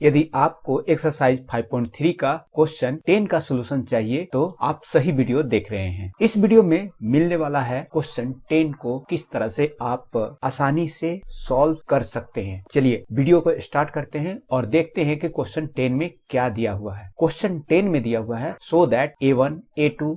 यदि आपको एक्सरसाइज 5.3 का क्वेश्चन 10 का सॉल्यूशन चाहिए तो आप सही वीडियो देख रहे हैं। इस वीडियो में मिलने वाला है क्वेश्चन 10 को किस तरह से आप आसानी से सॉल्व कर सकते हैं। चलिए वीडियो को स्टार्ट करते हैं और देखते हैं कि क्वेश्चन 10 में क्या दिया हुआ है। क्वेश्चन 10 में दिया हुआ है so that A1, A2,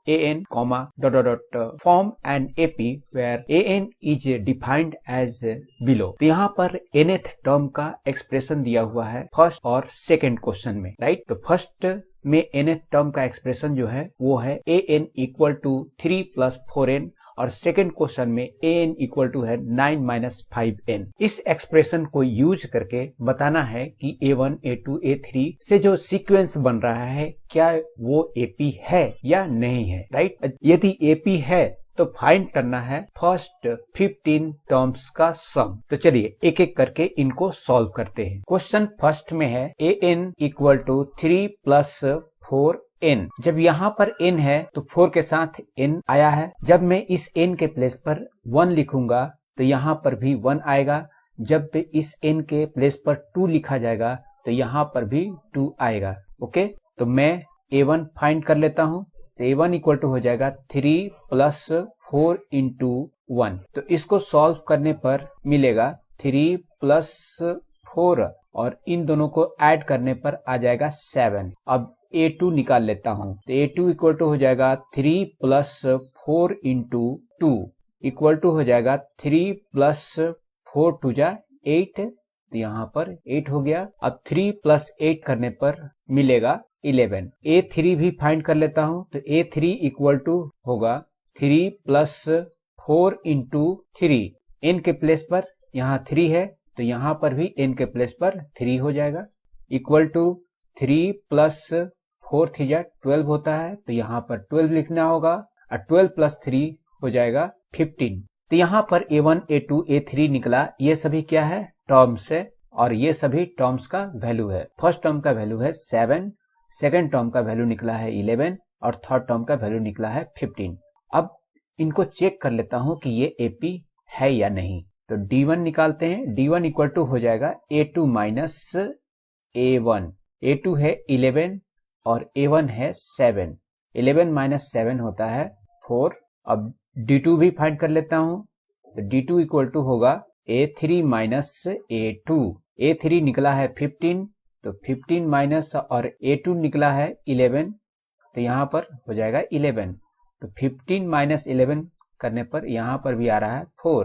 an, form an AP where an is defined as below। तो यहाँ पर nth टर्म का एक्सप्रेशन दिया हुआ है फर्स्ट और सेकंड क्वेश्चन में, राइट। तो फर्स्ट में nth टर्म का एक्सप्रेशन जो है वो है an इक्वल टू 3 + 4n और सेकेंड क्वेश्चन में an इक्वल टू है 9 - 5n। इस एक्सप्रेशन को यूज करके बताना है कि A1, A2, A3 से जो सीक्वेंस बन रहा है क्या वो AP है या नहीं है, राइट। यदि AP है तो फाइंड करना है फर्स्ट 15 टर्म्स का सम। तो चलिए एक एक करके इनको सॉल्व करते हैं। क्वेश्चन फर्स्ट में है an इक्वल टू 3 + 4n। जब यहाँ पर n है तो 4 के साथ n आया है। जब मैं इस n के प्लेस पर 1 लिखूंगा तो यहाँ पर भी 1 आएगा। जब इस n के प्लेस पर 2 लिखा जाएगा तो यहाँ पर भी 2 आएगा। ओके, तो मैं a1 फाइंड कर लेता हूँ। तो a1 इक्वल टू हो जाएगा 3 + 4 × 1। तो इसको सॉल्व करने पर मिलेगा 3 + 4 और इन दोनों को ऐड करने पर आ जाएगा 7। अब a2 निकाल लेता हूँ। तो a2 इक्वल टू हो जाएगा 3 + 4 × 2 इक्वल टू हो जाएगा 3 + 4 = 8। तो यहाँ पर 8 हो गया। अब 3 + 8 करने पर मिलेगा 11। a3 भी फाइंड कर लेता हूँ। तो a3 इक्वल टू होगा 3 + 4 × 3। n के प्लेस पर यहाँ 3 है तो यहाँ पर भी n के प्लेस पर 3 हो जाएगा। इक्वल टू 3 + 4 = 12 होता है तो यहाँ पर 12 लिखना होगा और 12 + 3 हो जाएगा 15। तो यहाँ पर a1, a2, a3 निकला। ये सभी क्या है? टर्म्स है और ये सभी टर्म्स का वैल्यू है। फर्स्ट टर्म का वैल्यू है 7, सेकेंड टर्म का वैल्यू निकला है 11 और थर्ड टर्म का वैल्यू निकला है 15। अब इनको चेक कर लेता हूं कि ये AP है या नहीं। तो D1 निकालते हैं। D1 इक्वल टू हो जाएगा A2 - A1। A2 है 11 और A1 है 7। 11 - 7 होता है 4। अब D2 भी फाइंड कर लेता हूं। तो D2 इक्वल टू होगा A3 - A2। A3 निकला है 15 तो 15 माइनस और A2 निकला है 11 तो यहाँ पर हो जाएगा 11। तो 15 - 11 करने पर यहाँ पर भी आ रहा है 4।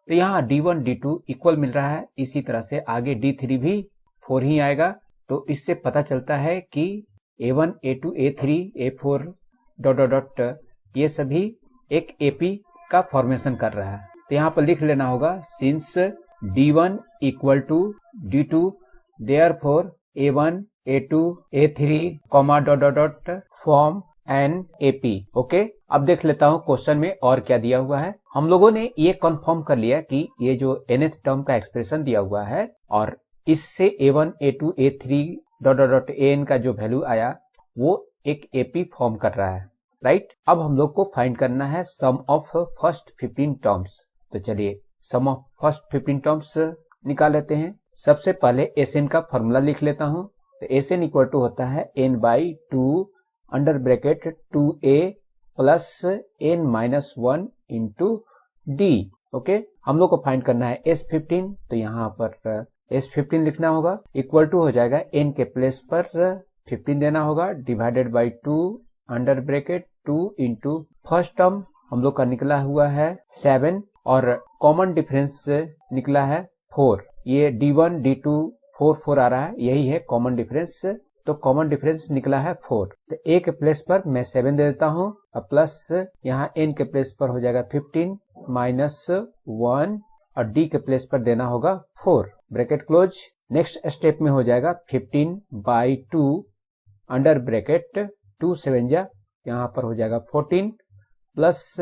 तो यहाँ D1, D2 इक्वल मिल रहा है। इसी तरह से आगे D3 भी 4 ही आएगा। तो इससे पता चलता है कि A1, A2, A3, A4 ... ये सभी एक AP का फॉर्मेशन कर रहा है। तो यहाँ पर लिख लेना होगा since D1 equal to D2 therefore A1, A2, A3, ... form an AP। Okay, अब देख लेता हूँ क्वेश्चन में और क्या दिया हुआ है। हम लोगों ने ये कंफर्म कर लिया कि ये जो nth टर्म का एक्सप्रेशन दिया हुआ है और इससे A1, A2, A3 ... an का जो वैल्यू आया वो एक AP फॉर्म कर रहा है, राइट। अब हम लोग को फाइंड करना है सम ऑफ फर्स्ट 15 टर्म्स। तो चलिए सम ऑफ फर्स्ट 15 टर्म्स निकाल लेते हैं। सबसे पहले Sn का फॉर्मूला लिख लेता हूँ। तो Sn इक्वल टू होता है n/2 under bracket 2a + n - 1 × d। Okay, हम लोग को फाइंड करना है S15। तो यहाँ पर S15 लिखना होगा। इक्वल टू हो जाएगा n के प्लेस पर 15 देना होगा divided by 2 under bracket 2 × first term हम लोग का निकला हुआ है 7 और कॉमन डिफरेंस निकला है 4। ये D1, D2 4 आ रहा है, यही है कॉमन डिफरेंस। तो कॉमन डिफरेंस निकला है 4। तो A के प्लेस पर मैं 7 दे देता हूँ और प्लस यहाँ n के प्लेस पर हो जाएगा 15 - 1 और D के प्लेस पर देना होगा 4। Bracket close. नेक्स्ट स्टेप में हो जाएगा 15/2 अंडर ब्रैकेट 2 7 यहाँ पर हो जाएगा 14 प्लस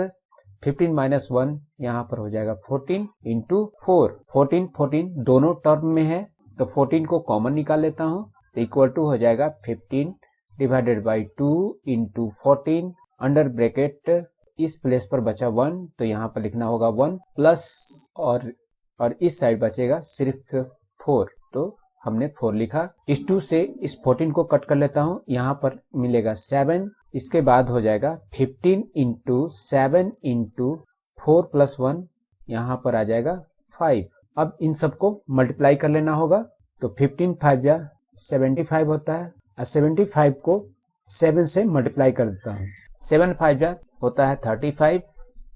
15 - 1 यहाँ पर हो जाएगा 14 × 4। 14 दोनों टर्म में है तो 14 को कॉमन निकाल लेता हूँ। तो इक्वल टू हो जाएगा 15 डिवाइडेड बाई 2 × 14 अंडर ब्रैकेट इस प्लेस पर बचा 1 तो यहाँ पर लिखना होगा 1 प्लस और इस साइड बचेगा सिर्फ 4 तो हमने 4 लिखा। इस 2 से इस 14 को कट कर लेता हूँ, यहाँ पर मिलेगा 7। इसके बाद हो जाएगा 15 इंटू 7 इंटू 4 प्लस 1, यहाँ पर आ जाएगा 5। अब इन सबको मल्टीप्लाई कर लेना होगा। तो 15 5 या 75 होता है, और 75 को 7 से मल्टीप्लाई कर देता हूँ। 7 5 या होता है 35,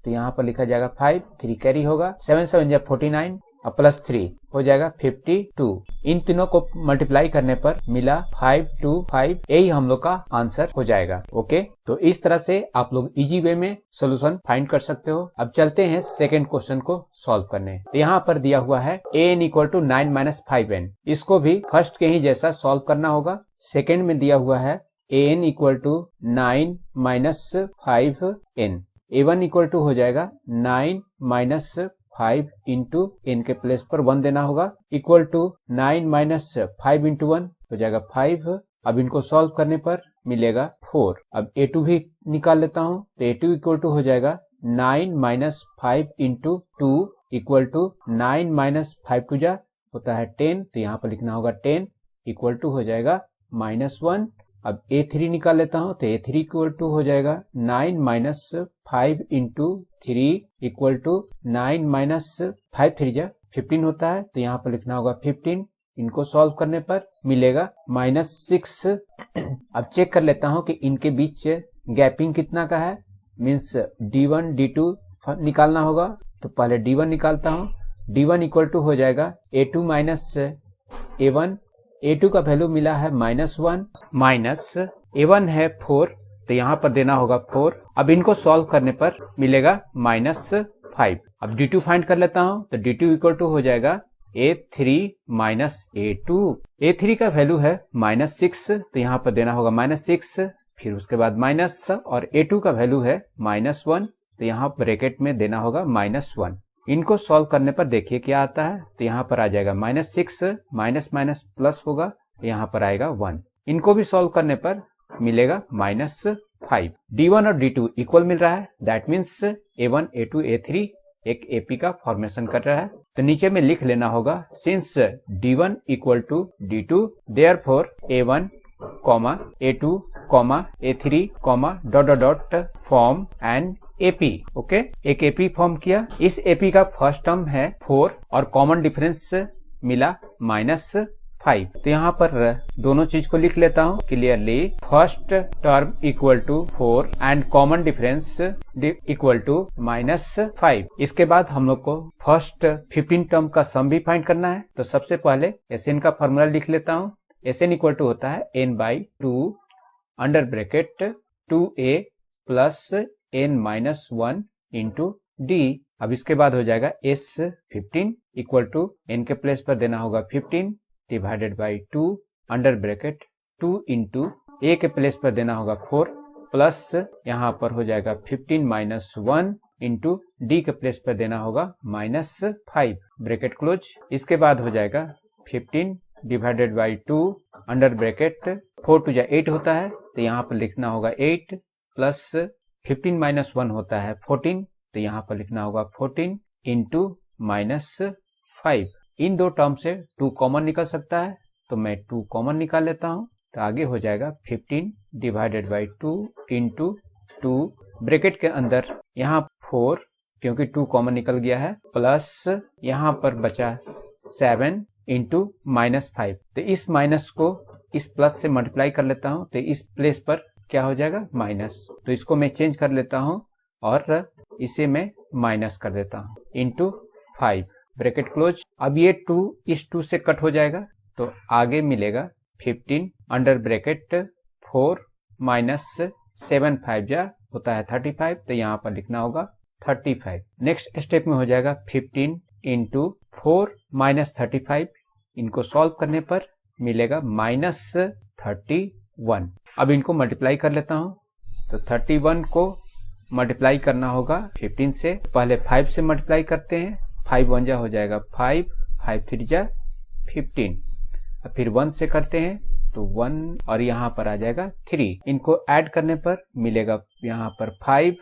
तो यहाँ पर लिखा जाएगा 5, 3 कैरी होगा। 7 7 या 49 और प्लस 3 हो जाएगा 52। इन तीनों को मल्टीप्लाई करने पर मिला 525, यही हम लोग का आंसर हो जाएगा। ओके, तो इस तरह से आप लोग इजी वे में सोल्यूशन फाइंड कर सकते हो। अब चलते हैं सेकंड क्वेश्चन को सॉल्व करने। तो यहाँ पर दिया हुआ है an equal to 9 minus 5n, इसको भी फर्स्ट के ही जैसा सॉल्व करना होगा। सेकेंड में दिया हुआ है an equal to 9 minus 5n, a1 equal to हो जाएगा 9 माइनस 5 इंटू n के प्लेस पर 1 देना होगा, इक्वल टू 9 माइनस 5 इंटू 1 हो जाएगा 5। अब इनको सॉल्व करने पर मिलेगा 4। अब a2 भी निकाल लेता हूँ, तो a2 इक्वल टू हो जाएगा 9 minus 5 into 2 equal to 9 minus 5 two जा होता है 10, तो यहाँ पर लिखना होगा 10 इक्वल टू हो जाएगा -1। अब a3 निकाल लेता हूँ, तो a3 इक्वल टू हो जाएगा 9 minus 5 into 3 equal to 9 minus 5 3 जा 15 होता है, तो यहाँ पर लिखना होगा 15। इनको सॉल्व करने पर मिलेगा -6। अब चेक कर लेता हूँ कि इनके बीच गैपिंग कितना का है, मीन्स d1 d2 निकालना होगा। तो पहले d1 निकालता हूँ, d1 इक्वल टू हो जाएगा a2 माइनस a1। a2 का वैल्यू मिला है -1, माइनस a1 है 4, तो यहाँ पर देना होगा 4। अब इनको सॉल्व करने पर मिलेगा -5। अब d2 फाइंड कर लेता हूँ, तो d2 इक्वल टू हो जाएगा a3 माइनस a2। a3 का वैल्यू है -6, तो यहाँ पर देना होगा -6, फिर उसके बाद माइनस, और a2 का वैल्यू है -1, तो यहाँ ब्रैकेट में देना होगा -1। इनको सॉल्व करने पर देखिए क्या आता है, तो यहाँ पर आ जाएगा -6, माइनस माइनस प्लस होगा, तो यहाँ पर आएगा 1। इनको भी सॉल्व करने पर मिलेगा -5। d1 और d2 इक्वल मिल रहा है, that means a1 a2 a3 एक AP का फॉर्मेशन कर रहा है। तो नीचे में लिख लेना होगा, since d1 equal to d2 therefore a1 a2 a3 dot form and AP। Okay, एक AP फॉर्म किया। इस AP का फर्स्ट टर्म है 4 और कॉमन डिफरेंस मिला -5। तो यहाँ पर दोनों चीज को लिख लेता हूँ clearly. First term equal to 4 and common difference equal to -5। इसके बाद हम लोग को फर्स्ट 15 टर्म का सम भी फाइंड करना है। तो सबसे पहले SN का फॉर्मूला लिख लेता हूँ। SN इक्वल टू होता है n/2 under bracket 2a plus n-1 into d। अब इसके बाद हो जाएगा S15 इक्वल टू n के प्लेस पर देना होगा 15 divided by 2 under bracket 2 into a के प्लेस पर देना होगा 4 प्लस यहाँ पर हो जाएगा 15 -1 इंटू d के प्लेस पर देना होगा -5 ब्रैकेट क्लोज। इसके बाद हो जाएगा 15 divided by 2 under bracket 4 two 8 होता है, तो यहाँ पर लिखना होगा 8 प्लस 15 -1 होता है 14, तो यहाँ पर लिखना होगा 14 इंटू -5। इन दो टर्म से 2 कॉमन निकल सकता है, तो मैं 2 कॉमन निकाल लेता हूँ। तो आगे हो जाएगा 15 डिवाइडेड बाई 2 इंटू 2 ब्रैकेट के अंदर यहाँ 4 क्योंकि 2 कॉमन निकल गया है, प्लस यहाँ पर बचा 7 इंटू -5। तो इस माइनस को इस प्लस से मल्टीप्लाई कर लेता हूँ, तो इस प्लेस पर क्या हो जाएगा माइनस, तो इसको मैं चेंज कर लेता हूँ और इसे मैं माइनस कर देता हूँ इंटू 5 ब्रैकेट क्लोज। अब ये 2 इस 2 से कट हो जाएगा, तो आगे मिलेगा 15 अंडर ब्रैकेट 4 माइनस 7 5 जा होता है 35, तो यहाँ पर लिखना होगा 35। नेक्स्ट स्टेप में हो जाएगा 15 इंटू 4 माइनस 35। इनको सॉल्व करने पर मिलेगा -31। अब इनको मल्टीप्लाई कर लेता हूँ, तो 31 को मल्टीप्लाई करना होगा 15 से। पहले 5 से मल्टीप्लाई करते हैं, 5 1 जा हो जाएगा 5, 5 3 जा 15। अब फिर 1 से करते हैं, तो 1 और यहाँ पर आ जाएगा 3। इनको ऐड करने पर मिलेगा यहाँ पर 5,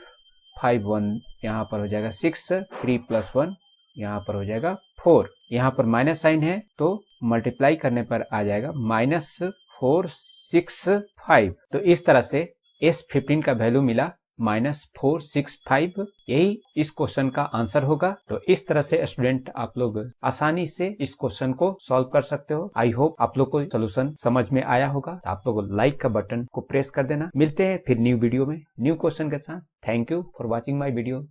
5 1 यहाँ पर हो जाएगा 6, 3 + 1 यहाँ पर हो जाएगा 4। यहाँ पर माइनस साइन है तो मल्टीप्लाई करने पर आ जाएगा -465। तो इस तरह से S15 का वैल्यू मिला -465। यही इस क्वेश्चन का आंसर होगा। तो इस तरह से स्टूडेंट आप लोग आसानी से इस क्वेश्चन को सॉल्व कर सकते हो। आई होप आप लोग को सोल्यूशन समझ में आया होगा। तो आप लोग लाइक का बटन को प्रेस कर देना। मिलते हैं फिर न्यू वीडियो में न्यू क्वेश्चन के साथ। Thank you for watching my video.